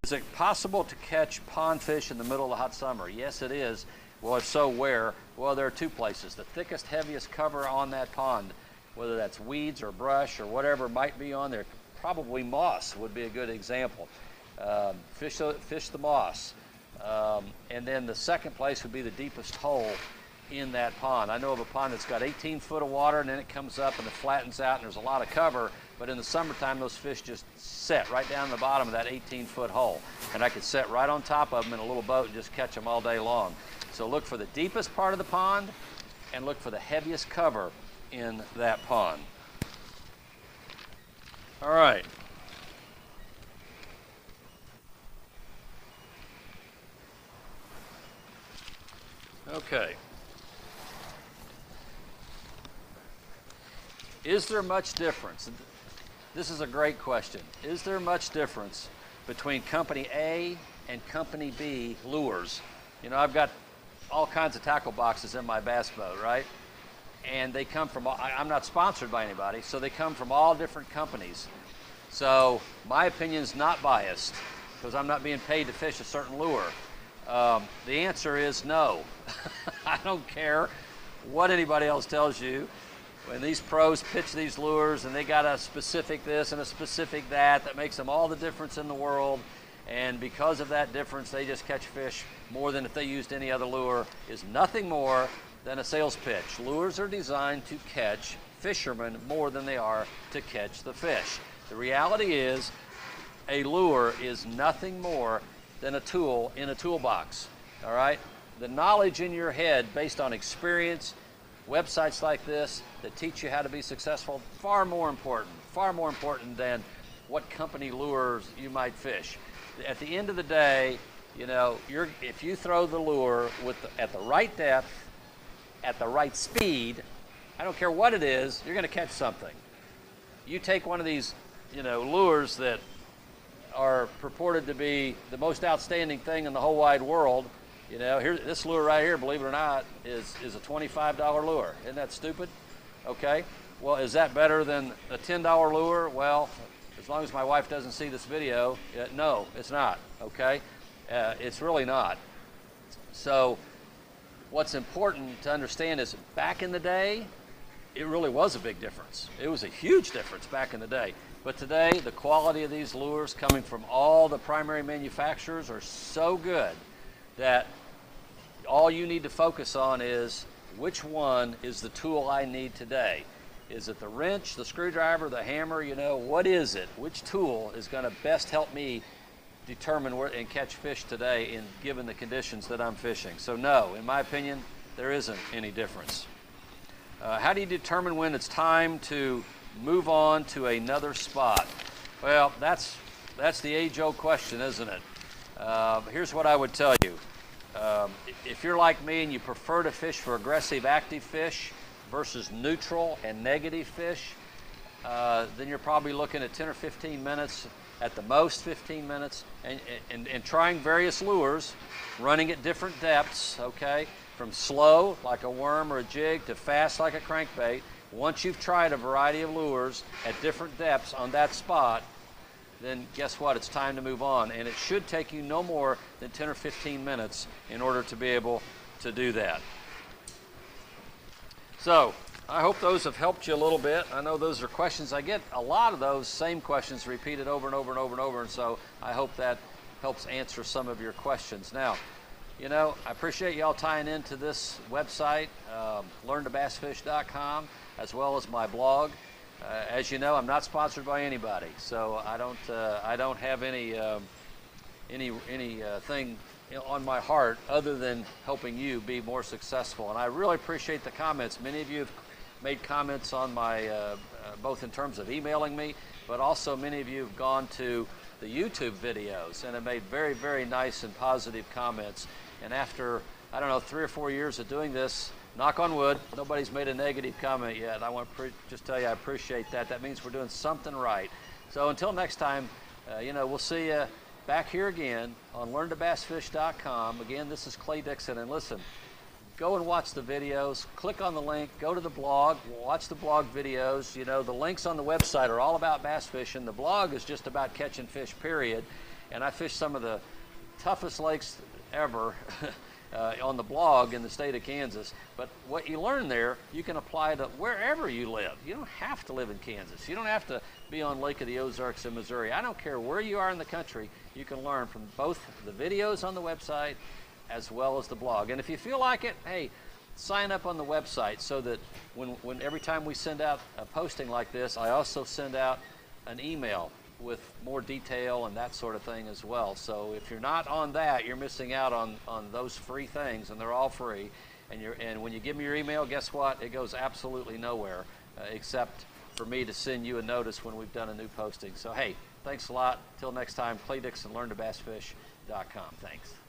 Is it possible to catch pond fish in the middle of the hot summer? Yes, it is. Well, if so, where? Well, there are two places. The thickest, heaviest cover on that pond, whether that's weeds or brush or whatever might be on there, probably moss would be a good example. Fish the moss. And then the second place would be the deepest hole in that pond. I know of a pond that's got 18 foot of water, and then it comes up and it flattens out and there's a lot of cover, but in the summertime those fish just set right down the bottom of that 18-foot hole, and I could sit right on top of them in a little boat and just catch them all day long. So look for the deepest part of the pond and look for the heaviest cover in that pond. All right. Okay. Is there much difference? This is a great question. Is there much difference between Company A and Company B lures? You know, I've got all kinds of tackle boxes in my bass boat, right? And they come from, I'm not sponsored by anybody, so they come from all different companies. So my opinion is not biased because I'm not being paid to fish a certain lure. The answer is no. I don't care what anybody else tells you. When these pros pitch these lures and they got a specific this and a specific that makes them all the difference in the world, and because of that difference they just catch fish more than if they used any other lure, is nothing more than a sales pitch. Lures are designed to catch fishermen more than they are to catch the fish. The reality is a lure is nothing more than a tool in a toolbox, all right? The knowledge in your head based on experience, websites like this that teach you how to be successful, far more important than what company lures you might fish. At the end of the day, you know, if you throw the lure at the right depth, at the right speed, I don't care what it is, you're going to catch something. You take one of these, you know, lures that are purported to be the most outstanding thing in the whole wide world. You know, this lure right here, believe it or not, is a $25 lure. Isn't that stupid? Okay. Well, is that better than a $10 lure? Well, as long as my wife doesn't see this video, no, it's not. Okay. It's really not. So what's important to understand is back in the day, it really was a big difference. It was a huge difference back in the day. But today, the quality of these lures coming from all the primary manufacturers are so good that all you need to focus on is which one is the tool I need today. Is it the wrench, the screwdriver, the hammer? You know, what is it? Which tool is going to best help me determine where and catch fish today given the conditions that I'm fishing? So no, in my opinion, there isn't any difference. How do you determine when it's time to move on to another spot? Well, that's the age-old question, isn't it? Here's what I would tell you. If you're like me and you prefer to fish for aggressive, active fish versus neutral and negative fish, then you're probably looking at 10 or 15 minutes, at the most 15 minutes, and trying various lures, running at different depths, okay? From slow, like a worm or a jig, to fast, like a crankbait. Once you've tried a variety of lures at different depths on that spot, then guess what? It's time to move on. And it should take you no more than 10 or 15 minutes in order to be able to do that. So I hope those have helped you a little bit. I know those are questions. I get a lot of those same questions repeated over and over and over and over, and so I hope that helps answer some of your questions. Now, you know, I appreciate y'all tying into this website, learntobassfish.com, as well as my blog. As you know, I'm not sponsored by anybody, so I don't have anything on my heart other than helping you be more successful. And I really appreciate the comments. Many of you have made comments on my, both in terms of emailing me, but also many of you have gone to the YouTube videos and have made very, very nice and positive comments. And after, I don't know, 3 or 4 years of doing this, knock on wood, nobody's made a negative comment yet. I want to just tell you I appreciate that. That means we're doing something right. So until next time, you know, we'll see you back here again on learntobassfish.com. Again, this is Clay Dixon, and listen, go and watch the videos, click on the link, go to the blog, watch the blog videos. You know, the links on the website are all about bass fishing. The blog is just about catching fish, period. and I fish some of the toughest lakes ever on the blog in the state of Kansas. But what you learn there, you can apply to wherever you live. You don't have to live in Kansas. You don't have to be on Lake of the Ozarks in Missouri. I don't care where you are in the country, you can learn from both the videos on the website as well as the blog. And if you feel like it, hey, sign up on the website so that when every time we send out a posting like this, I also send out an email with more detail and that sort of thing as well. So if you're not on that, you're missing out on those free things, and they're all free. And when you give me your email, guess what? It goes absolutely nowhere except for me to send you a notice when we've done a new posting. So hey, thanks a lot. Till next time, Clay Dixon, LearnToBassFish.com. Thanks.